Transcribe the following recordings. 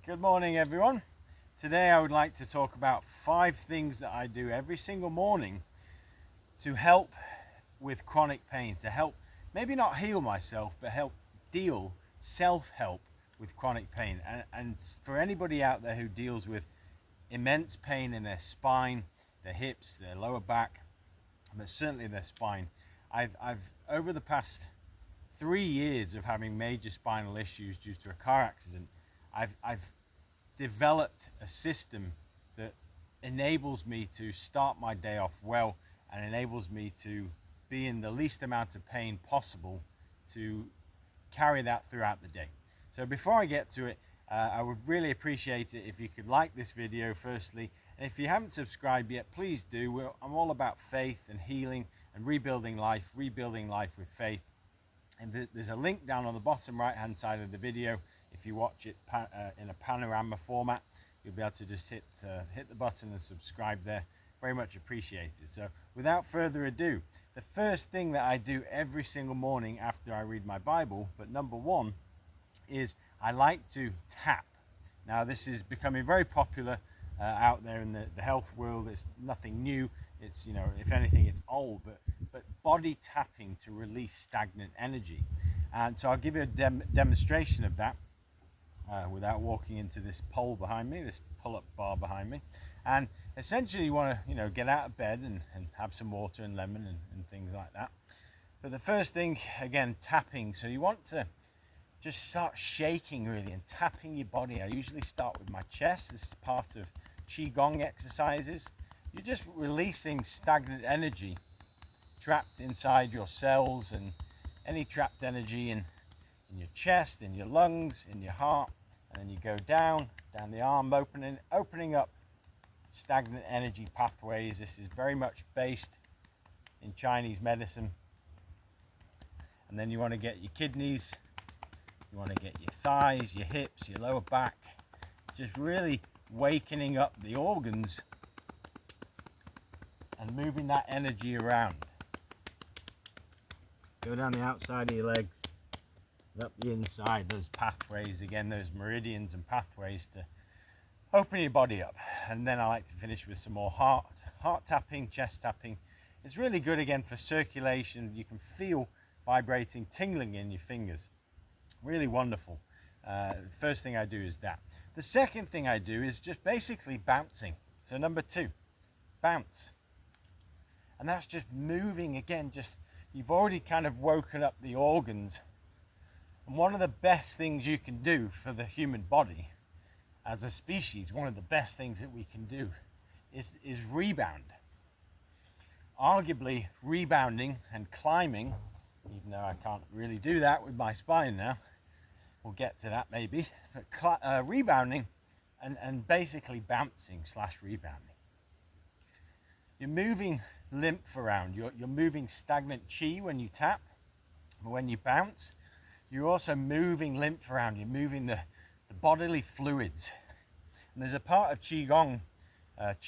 Good morning, everyone. Today I would like to talk about 5 things that I do every single morning to help with chronic pain, to help maybe not heal myself, but help deal, self-help with chronic pain. And for anybody out there who deals with immense pain in their spine, their hips, their lower back, but certainly their spine, I've over the past 3 years of having major spinal issues due to a car accident, I've developed a system that enables me to start my day off well and enables me to be in the least amount of pain possible to carry that throughout the day. So before I get to it, I would really appreciate it if you could like this video firstly, and if you haven't subscribed yet, please do. I'm all about faith and healing and rebuilding life with faith. And there's a link down on the bottom right hand side of the video. If you watch it in a panorama format, you'll be able to just hit the button and subscribe there. Very much appreciated. So without further ado, the first thing that I do every single morning after I read my Bible, but number one, is I like to tap. Now this is becoming very popular out there in the health world. It's nothing new. It's, if anything, it's old, but body tapping to release stagnant energy. And so I'll give you a demonstration of that without walking into this pole behind me, this pull-up bar behind me. And essentially you want to, get out of bed and have some water and lemon and things like that. But the first thing, again, tapping. So you want to just start shaking really and tapping your body. I usually start with my chest. This is part of Qigong exercises. You're just releasing stagnant energy trapped inside your cells, and any trapped energy in your chest, in your lungs, in your heart, and then you go down the arm, opening up stagnant energy pathways. This is very much based in Chinese medicine. And then you want to get your kidneys, you want to get your thighs, your hips, your lower back, just really wakening up the organs and moving that energy around. Go down the outside of your legs, up the inside, those pathways again, those meridians and pathways to open your body up. And then I like to finish with some more heart tapping, chest tapping. It's really good again for circulation. You can feel vibrating, tingling in your fingers. Really wonderful. First thing I do is that. The second thing I do is just basically bouncing. So number 2, bounce. And that's just moving again, you've already kind of woken up the organs. And one of the best things you can do for the human body as a species, one of the best things that we can do is rebound. Arguably, rebounding and climbing, even though I can't really do that with my spine now, we'll get to that maybe, but rebounding and basically bouncing / rebounding. You're moving lymph around, you're moving stagnant chi when you tap, but when you bounce, you're also moving lymph around, you're moving the bodily fluids. And there's a part of Qigong, it's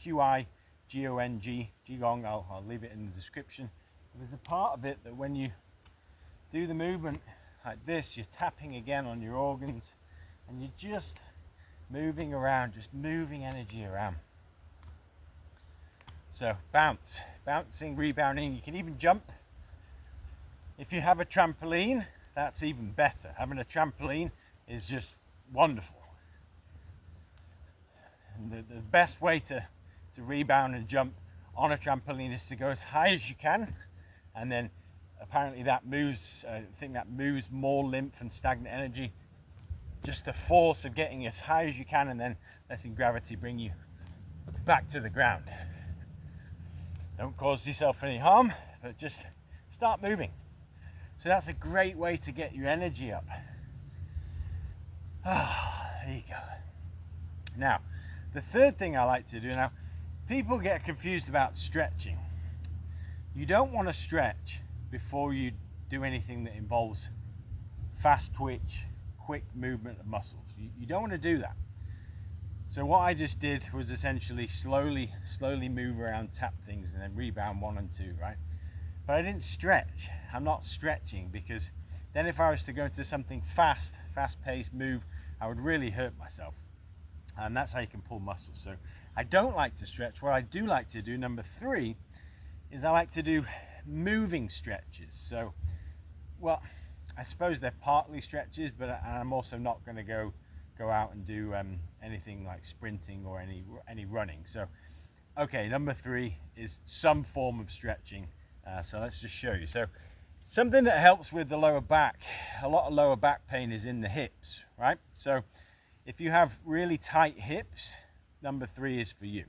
Qigong, Qigong, I'll leave it in the description. There's a part of it that when you do the movement like this, you're tapping again on your organs, and you're just moving around, just moving energy around. So bouncing, rebounding. You can even jump. If you have a trampoline, that's even better. Having a trampoline is just wonderful. And the best way to rebound and jump on a trampoline is to go as high as you can, and then apparently that moves, I think that moves more lymph and stagnant energy. Just the force of getting as high as you can and then letting gravity bring you back to the ground. Don't cause yourself any harm, but just start moving. So that's a great way to get your energy up. There you go. Now, the third thing I like to do now, people get confused about stretching. You don't want to stretch before you do anything that involves fast twitch, quick movement of muscles. You don't want to do that. So what I just did was essentially slowly move around, tap things, and then rebound 1 and 2, right? But I didn't stretch. I'm not stretching because Then if I was to go into something fast-paced move, I would really hurt myself. And that's how you can pull muscles. So I don't like to stretch. What I do like to do, number 3, is I like to do moving stretches. So, well, I suppose they're partly stretches, but I'm also not going to go out and do anything like sprinting or any running. So, okay, number 3 is some form of stretching. So let's just show you. So something that helps with the lower back, a lot of lower back pain is in the hips, right? So if you have really tight hips, number 3 is for you.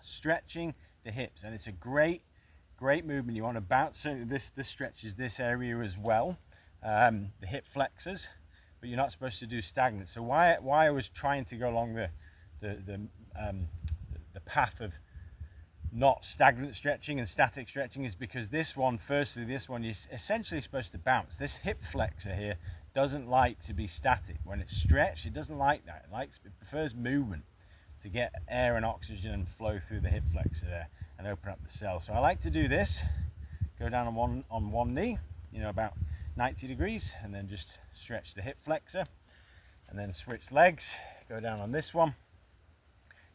Stretching the hips, and it's a great movement. You want to bounce. So this stretches this area as well, the hip flexors, but you're not supposed to do stagnant. So why I was trying to go along the path of not stagnant stretching and static stretching is because this one, you're essentially supposed to bounce. This hip flexor here doesn't like to be static. When it's stretched, it doesn't like that. It prefers movement to get air and oxygen and flow through the hip flexor there and open up the cells. So I like to do this, go down on one knee, about 90 degrees, and then just stretch the hip flexor, and then switch legs, go down on this one.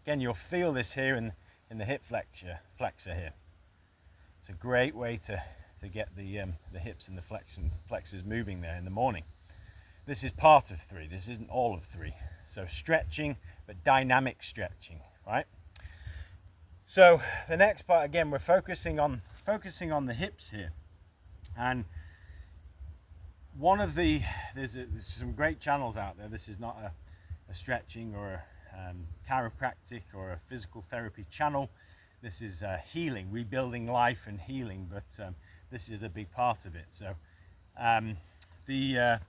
Again, you'll feel this here in the hip flexor here. It's a great way to get the hips and the flexors moving there in the morning. This is part of 3, this isn't all of 3. So stretching, but dynamic stretching, right? So the next part, again, we're focusing on the hips here. And there's some great channels out there. This is not a stretching or a chiropractic or a physical therapy channel. This is healing, rebuilding life and healing, but this is a big part of it. So the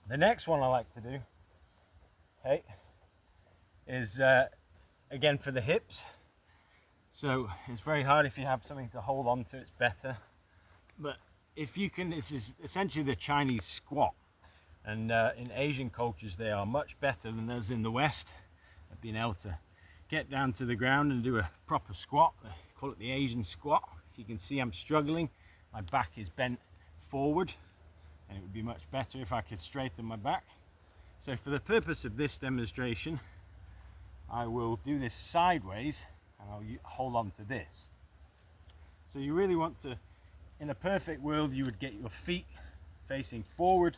next one I like to do, okay, is again for the hips. So it's very hard. If you have something to hold on to, it's better. But if you can, this is essentially the Chinese squat, and in Asian cultures they are much better than us in the West at being able to get down to the ground and do a proper squat. They call it the Asian squat. If you can see, I'm struggling. My back is bent forward, and it would be much better if I could straighten my back. So for the purpose of this demonstration, I will do this sideways, and I'll hold on to this. So you really want to, in a perfect world, you would get your feet facing forward.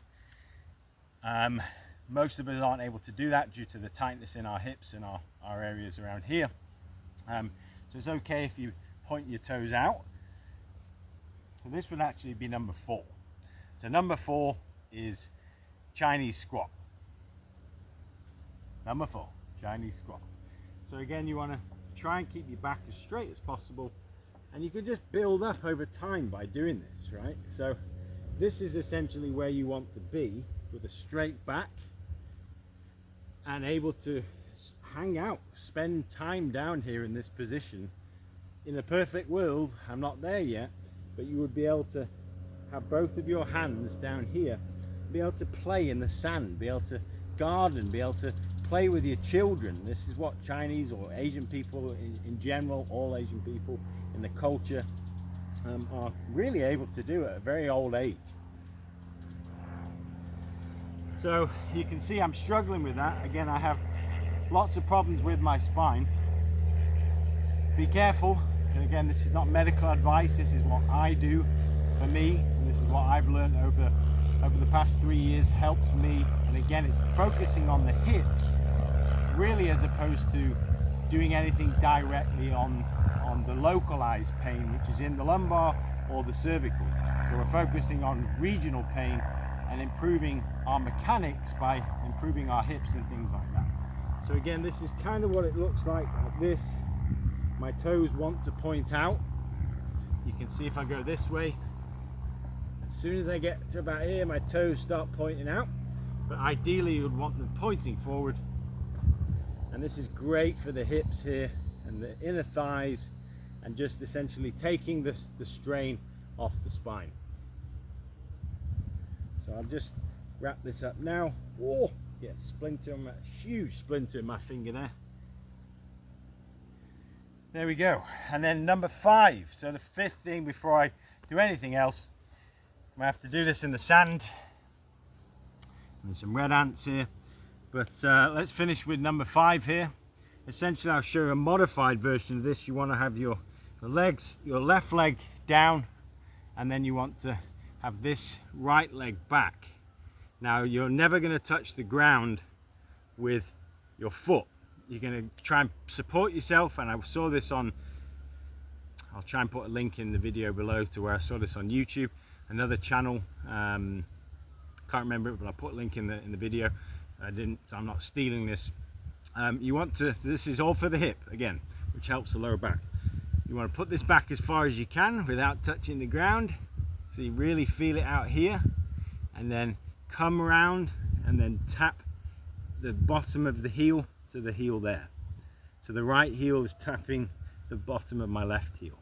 Most of us aren't able to do that due to the tightness in our hips and our areas around here. So it's okay if you point your toes out. So this would actually be number 4. So number 4 is Chinese squat. Number 4, Chinese squat. So again, you want to try and keep your back as straight as possible, and you can just build up over time by doing this, right? So this is essentially where you want to be, with a straight back and able to hang out, spend time down here in this position. In a perfect world, I'm not there yet, but you would be able to have both of your hands down here, be able to play in the sand, be able to garden, be able to play with your children. This is what Chinese or Asian people in general, all Asian people in the culture are really able to do at a very old age. So you can see I'm struggling with that. Again, I have lots of problems with my spine. Be careful. And again, this is not medical advice. This is what I do for me, and this is what I've learned over the past 3 years, helps me. And again, it's focusing on the hips really, as opposed to doing anything directly on the localized pain, which is in the lumbar or the cervical. So we're focusing on regional pain and improving our mechanics by improving our hips and things like that. So again, this is kind of what it looks like this. My toes want to point out. You can see if I go this way, as soon as I get to about here, my toes start pointing out, but ideally you would want them pointing forward. And this is great for the hips here and the inner thighs, and just essentially taking the strain off the spine. So I'll just wrap this up now. Oh, yeah, splinter on that, huge splinter in my finger there. There we go. And then number 5, so the 5th thing before I do anything else, I have to do this in the sand. There's some red ants here, but let's finish with number 5 here. Essentially, I'll show you a modified version of this. You want to have your legs, your left leg down, and then you want to have this right leg back. Now, you're never going to touch the ground with your foot. You're going to try and support yourself, and I saw this on, I'll try and put a link in the video below to where I saw this on YouTube, another channel. Can't remember it, but I'll put a link in the video. So I'm not stealing this. You want to, this is all for the hip again, which helps the lower back. You want to put this back as far as you can without touching the ground, so you really feel it out here, and then come around and then tap the bottom of the heel to the heel there. So the right heel is tapping the bottom of my left heel,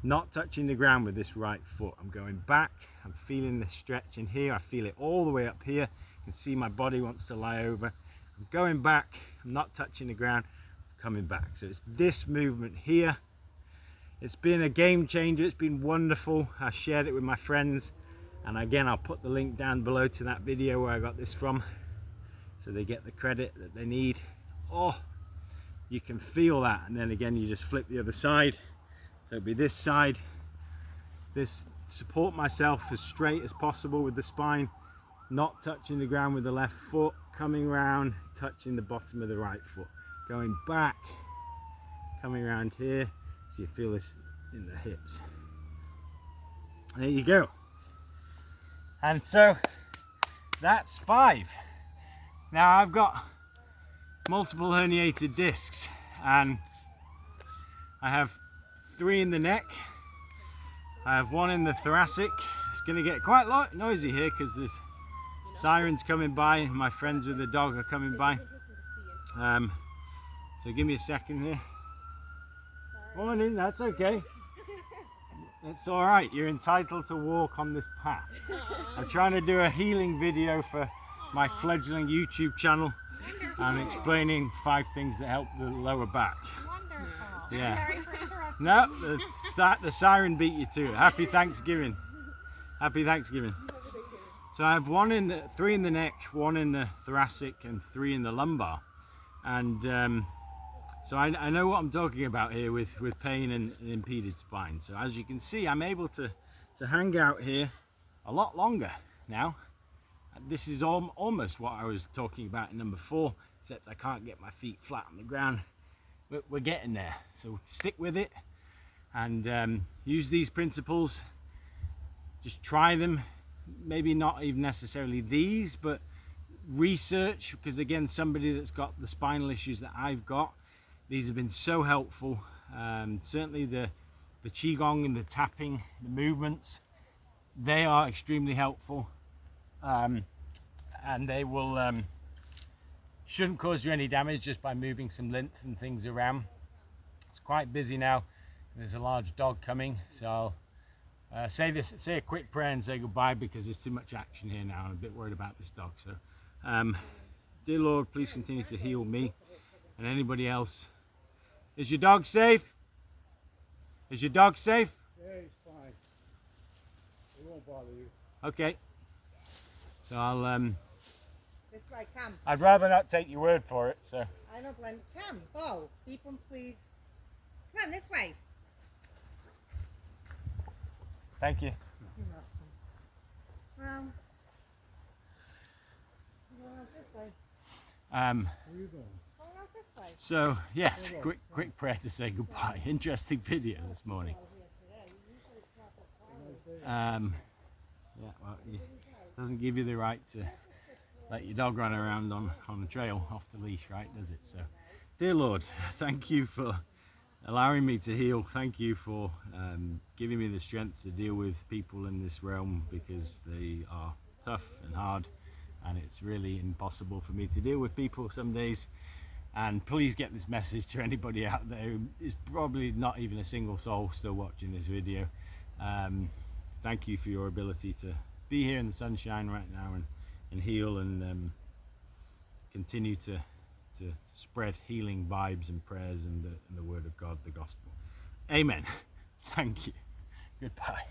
not touching the ground with this right foot. I'm going back, I'm feeling the stretch in here, I feel it all the way up here. You can see my body wants to lie over. I'm going back, I'm not touching the ground, I'm coming back. So it's this movement here. It's been a game changer, it's been wonderful. I shared it with my friends, and again I'll put the link down below to that video where I got this from, so they get the credit that they need. Oh, you can feel that. And then again you just flip the other side, so it'll be this side. This, support myself as straight as possible with the spine, not touching the ground with the left foot, coming around, touching the bottom of the right foot, going back, coming around here, so you feel this in the hips. There you go. And so that's 5. Now I've got multiple herniated discs, and I have 3 in the neck, I have 1 in the thoracic. It's going to get quite noisy here because there's sirens coming by, and my friends with the dog are coming by. So give me a second here. Morning, that's okay. It's all right, you're entitled to walk on this path. I'm trying to do a healing video for my fledgling YouTube channel. I'm explaining 5 things that help the lower back. Wonderful. Yeah. Sorry for interrupting. No, the siren beat you to it. Happy Thanksgiving. Happy Thanksgiving. So I have 3 in the neck, 1 in the thoracic, and 3 in the lumbar. And so I know what I'm talking about here with pain and an impeded spine. So as you can see, I'm able to hang out here a lot longer now. This is almost what I was talking about in number 4, except I can't get my feet flat on the ground. But we're getting there. So stick with it and use these principles. Just try them. Maybe not even necessarily these, but research, because again, somebody that's got the spinal issues that I've got, these have been so helpful. Certainly the qigong and the tapping, the movements, they are extremely helpful, and they will shouldn't cause you any damage just by moving some lymph and things around. It's quite busy now. There's a large dog coming, so I'll say a quick prayer and say goodbye, because there's too much action here now. I'm a bit worried about this dog. So dear Lord, please continue to heal me and anybody else. Is your dog safe? Is your dog safe? Yeah, he's fine. He won't bother you. Okay. So I'll This way, come. I'd rather not take your word for it, so. I know, Glenn. Come, go. Keep them, please. Come on, this way. Thank you. You're welcome. Going out this way. Where are you going? Going out this way. So yes, quick prayer to say goodbye. Interesting video this morning. Yeah, well, it doesn't give you the right to let your dog run around on the trail off the leash, right, does it? So, dear Lord, thank you for allowing me to heal. Thank you for giving me the strength to deal with people in this realm, because they are tough and hard, and it's really impossible for me to deal with people some days. And please get this message to anybody out there who is probably not even a single soul still watching this video. Thank you for your ability to be here in the sunshine right now and heal and continue to spread healing vibes and prayers and the word of God, the gospel. Amen. Thank you. Goodbye.